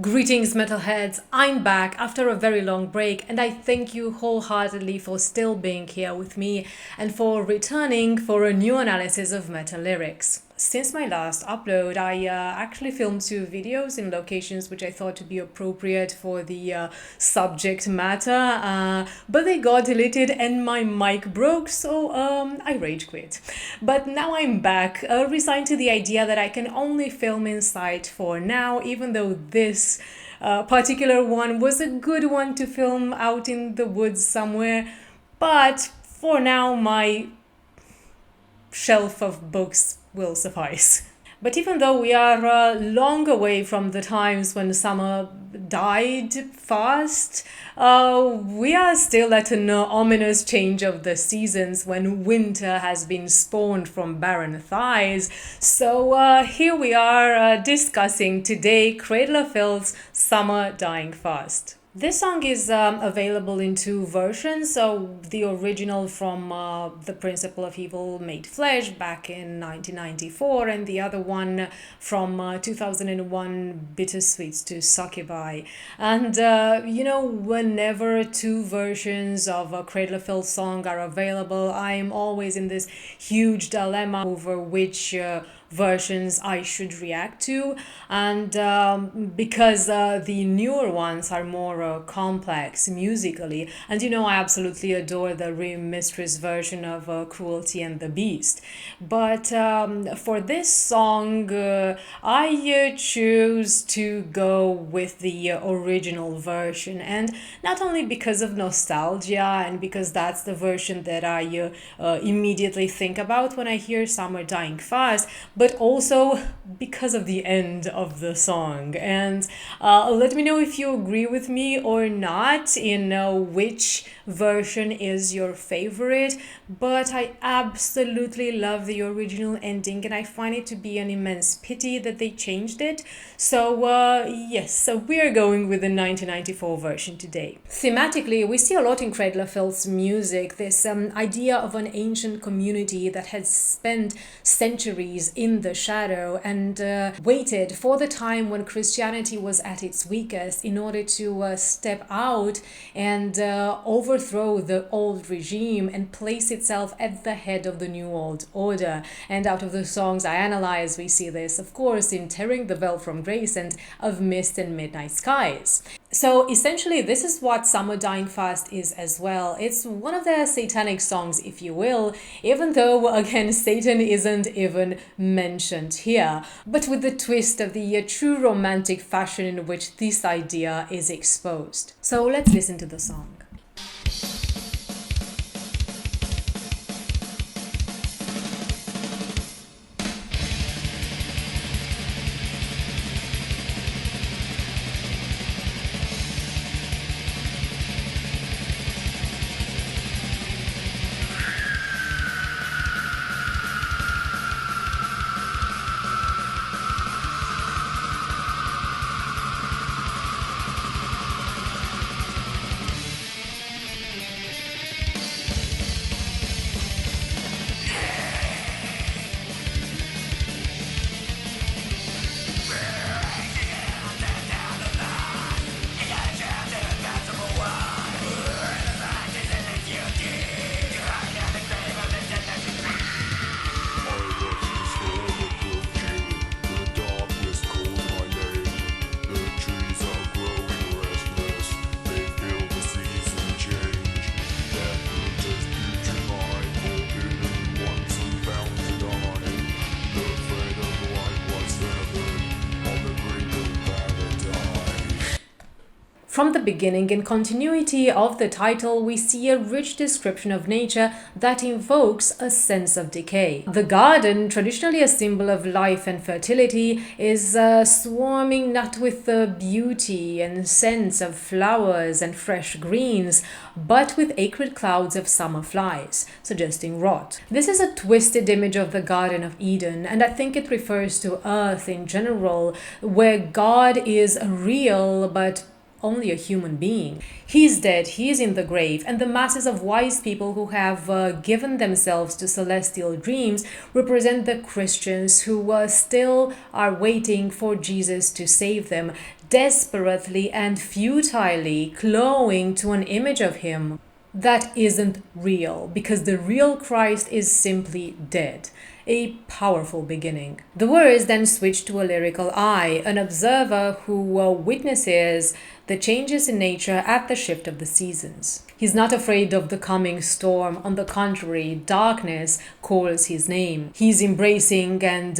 Greetings, metalheads. I'm back after a very long break, and I thank you wholeheartedly for still being here with me and for returning for a new analysis of metal lyrics. Since my last upload, I actually filmed 2 videos in locations which I thought to be appropriate for the subject matter, but they got deleted and my mic broke, so I rage quit. But now I'm back, resigned to the idea that I can only film inside for now, even though this particular one was a good one to film out in the woods somewhere. But for now, my shelf of books will suffice. But even though we are long away from the times when summer died fast, we are still at an ominous change of the seasons when winter has been spawned from barren thighs. So here we are discussing today Cradle of Filth's Summer Dying Fast. This song is available in 2 versions, so the original from The Principle of Evil Made Flesh back in 1994, and the other one from 2001, Bittersweets to Succubi. And whenever 2 versions of a Cradle of Filth song are available, I'm always in this huge dilemma over which versions I should react to, and because the newer ones are more complex musically, and I absolutely adore the Rim Mistress version of Cruelty and the Beast, but for this song I choose to go with the original version, and not only because of nostalgia and because that's the version that I immediately think about when I hear Summer Dying Fast, but also because of the end of the song. And let me know if you agree with me or not in which version is your favorite, but I absolutely love the original ending and I find it to be an immense pity that they changed it. So yes, so we are going with the 1994 version today. Thematically, we see a lot in Cradle of Filth's music this idea of an ancient community that had spent centuries in the shadow and waited for the time when Christianity was at its weakest in order to step out and overthrow the old regime and place itself at the head of the new old order. And out of the songs I analyze, we see this, of course, in Tearing the Veil from Grace and Of Mist and Midnight Skies. So essentially, this is what Summer Dying Fast is as well. It's one of their satanic songs, if you will, even though, again, Satan isn't even mentioned here, but with the twist of the true romantic fashion in which this idea is exposed. So let's listen to the song. From the beginning, in continuity of the title, we see a rich description of nature that invokes a sense of decay. The garden, traditionally a symbol of life and fertility, is swarming not with the beauty and scents of flowers and fresh greens, but with acrid clouds of summer flies, suggesting rot. This is a twisted image of the Garden of Eden, and I think it refers to Earth in general, where God is real but only a human being. He's dead, he is in the grave, and the masses of wise people who have given themselves to celestial dreams represent the Christians who still are waiting for Jesus to save them, desperately and futilely clawing to an image of him that isn't real, because the real Christ is simply dead. A powerful beginning. The words then switch to a lyrical eye, an observer who witnesses the changes in nature at the shift of the seasons. He's not afraid of the coming storm. On the contrary, darkness calls his name. He's embracing and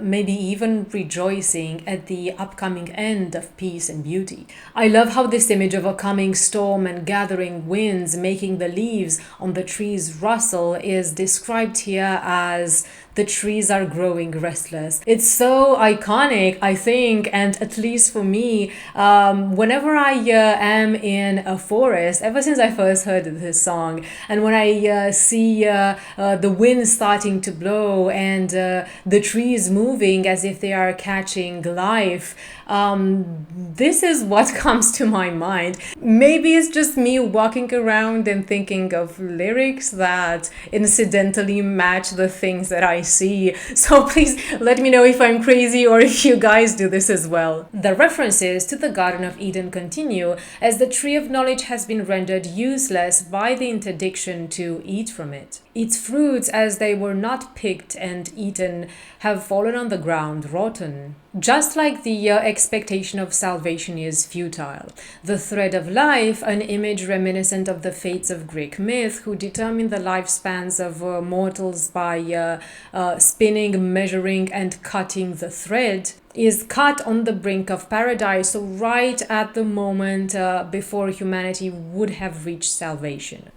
maybe even rejoicing at the upcoming end of peace and beauty. I love how this image of a coming storm and gathering winds making the leaves on the trees rustle is described here as the trees are growing restless. It's so iconic, I think, and at least for me, whenever I am in a forest, ever since I first heard this song, and when I see the wind starting to blow and the trees moving as if they are catching life, this is what comes to my mind. Maybe it's just me walking around and thinking of lyrics that incidentally match the things that I see. So please let me know if I'm crazy or if you guys do this as well. The references to the Garden of Eden continue as the tree of knowledge has been rendered useless by the interdiction to eat from it. Its fruits, as they were not picked and eaten, have fallen on the ground rotten. Just like the expectation of salvation is futile. The thread of life, an image reminiscent of the fates of Greek myth, who determine the lifespans of mortals by spinning, measuring, and cutting the thread, is cut on the brink of paradise, so right at the moment before humanity would have reached salvation.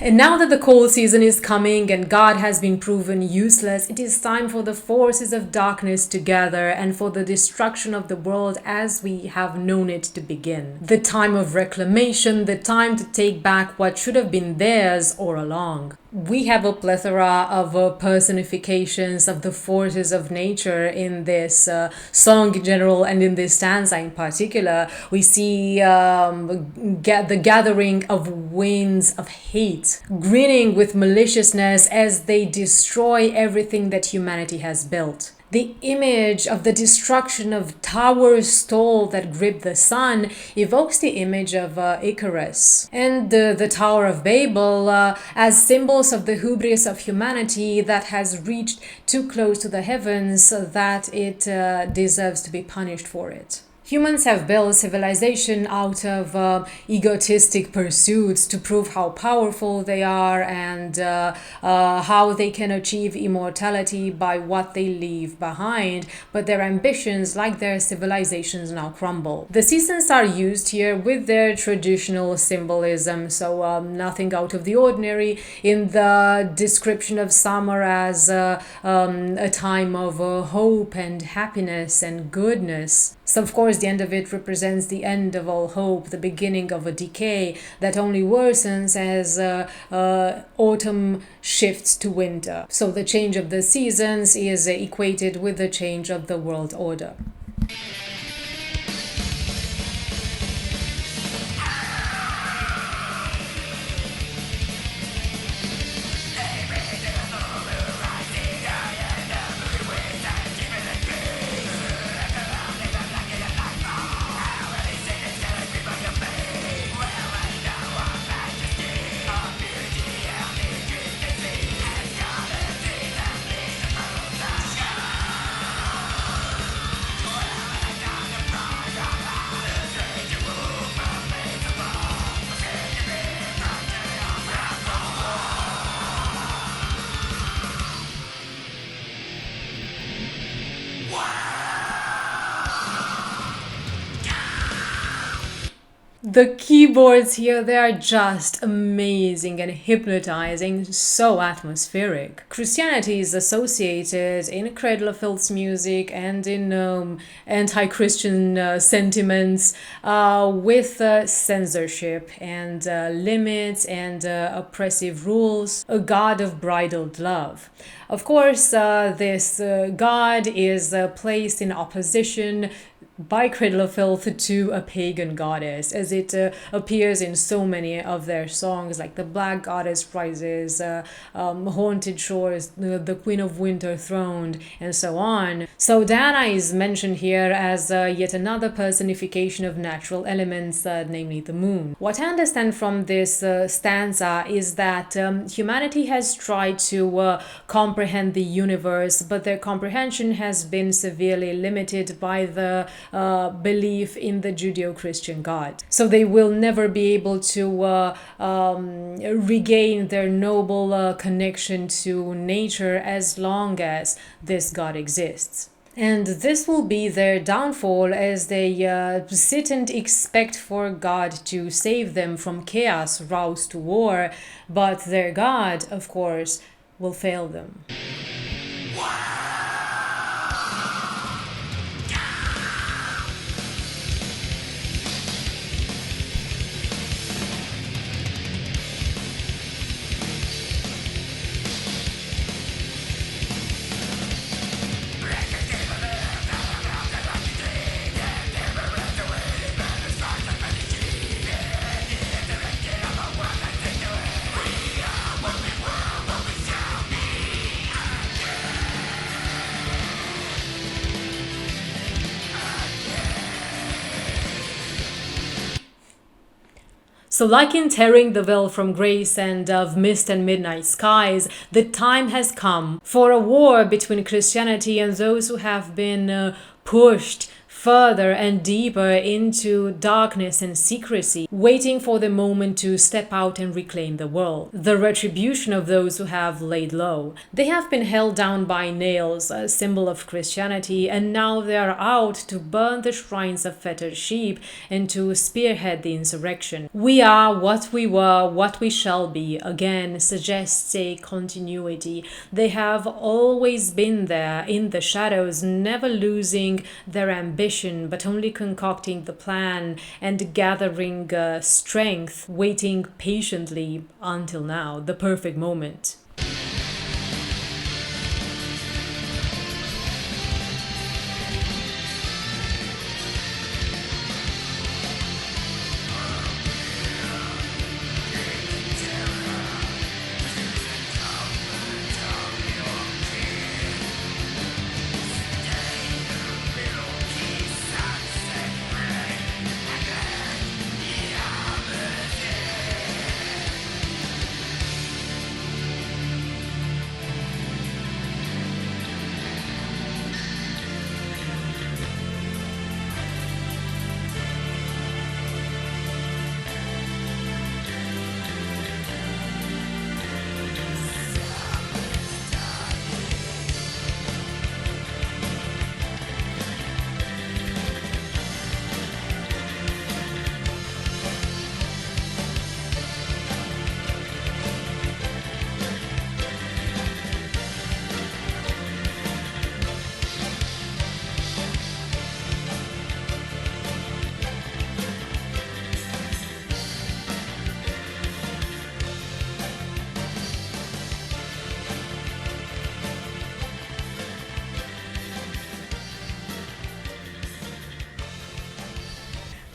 And now that the cold season is coming and God has been proven useless, it is time for the forces of darkness to gather and for the destruction of the world as we have known it to begin. The time of reclamation, the time to take back what should have been theirs all along. We have a plethora of personifications of the forces of nature in this song in general and in this stanza in particular. We see the gathering of winds of hate, grinning with maliciousness as they destroy everything that humanity has built. The image of the destruction of towers tall that grip the sun evokes the image of Icarus and the Tower of Babel as symbols of the hubris of humanity that has reached too close to the heavens that it deserves to be punished for it. Humans have built civilization out of egotistic pursuits to prove how powerful they are and how they can achieve immortality by what they leave behind, but their ambitions, like their civilizations, now crumble. The seasons are used here with their traditional symbolism, so nothing out of the ordinary in the description of summer as a time of hope and happiness and goodness. So of course the end of it represents the end of all hope, the beginning of a decay that only worsens as autumn shifts to winter. So the change of the seasons is equated with the change of the world order. The keyboards here, they are just amazing and hypnotizing, so atmospheric. Christianity is associated in Cradle of Filth's music and in anti-Christian sentiments with censorship and limits and oppressive rules, a god of bridled love. Of course, this god is placed in opposition by Cradle of Filth to a pagan goddess, as it appears in so many of their songs, like the Black Goddess Rises, Haunted Shores, the Queen of Winter Throned, and so on. So Diana is mentioned here as yet another personification of natural elements, namely the moon. What I understand from this stanza is that humanity has tried to comprehend the universe, but their comprehension has been severely limited by the belief in the Judeo-Christian God. So they will never be able to regain their noble connection to nature as long as this God exists. And this will be their downfall as they sit and expect for God to save them from chaos roused to war, but their God, of course, will fail them. So like in Tearing the Veil from Grace and of Mist and Midnight Skies, the time has come for a war between Christianity and those who have been pushed further and deeper into darkness and secrecy, waiting for the moment to step out and reclaim the world. The retribution of those who have laid low. They have been held down by nails, a symbol of Christianity, and now they are out to burn the shrines of fettered sheep and to spearhead the insurrection. We are what we were, what we shall be, again suggests a continuity. They have always been there in the shadows, never losing their ambition, but only concocting the plan and gathering strength, waiting patiently until now, the perfect moment.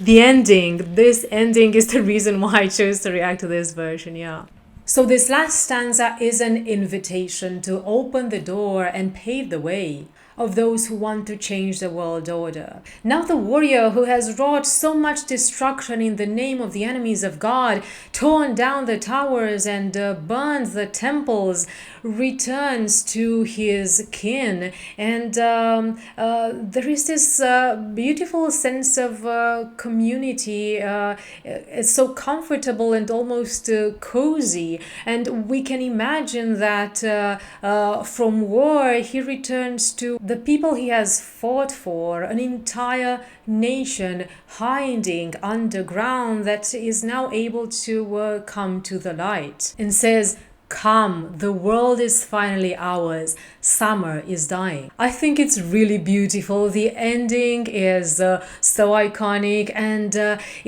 The ending, this ending is the reason why I chose to react to this version, yeah. So this last stanza is an invitation to open the door and pave the way of those who want to change the world order. Now the warrior who has wrought so much destruction in the name of the enemies of God, torn down the towers and burned the temples, returns to his kin, and there is this beautiful sense of community. It's so comfortable and almost cozy, and we can imagine that from war he returns to the people he has fought for, an entire nation hiding underground that is now able to come to the light, and says, "Come, the world is finally ours. Summer is dying." I think it's really beautiful. The ending is so iconic, and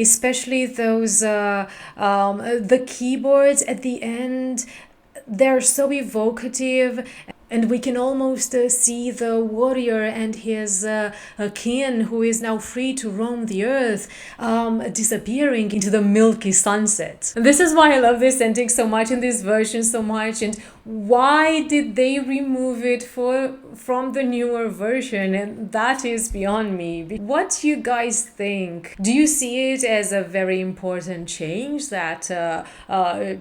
especially those the keyboards at the end, they're so evocative. And we can almost see the warrior and his kin, who is now free to roam the earth, disappearing into the milky sunset. And this is why I love this ending so much, and this version so much. And why did they remove it from the newer version? And that is beyond me. What do you guys think? Do you see it as a very important change that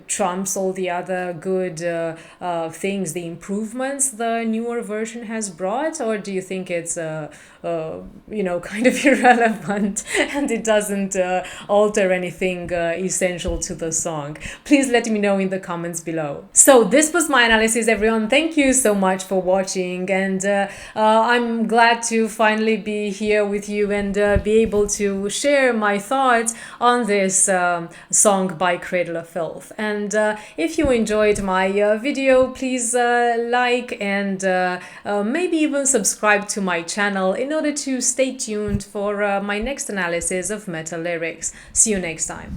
trumps all the other good things, the improvements the newer version has brought, or do you think it's kind of irrelevant and it doesn't alter anything essential to the song? Please let me know in the comments below. So this was my analysis, everyone. Thank you so much for watching, and I'm glad to finally be here with you and be able to share my thoughts on this song by Cradle of Filth. And if you enjoyed my video, please like and maybe even subscribe to my channel in order to stay tuned for my next analysis of meta lyrics. See you next time.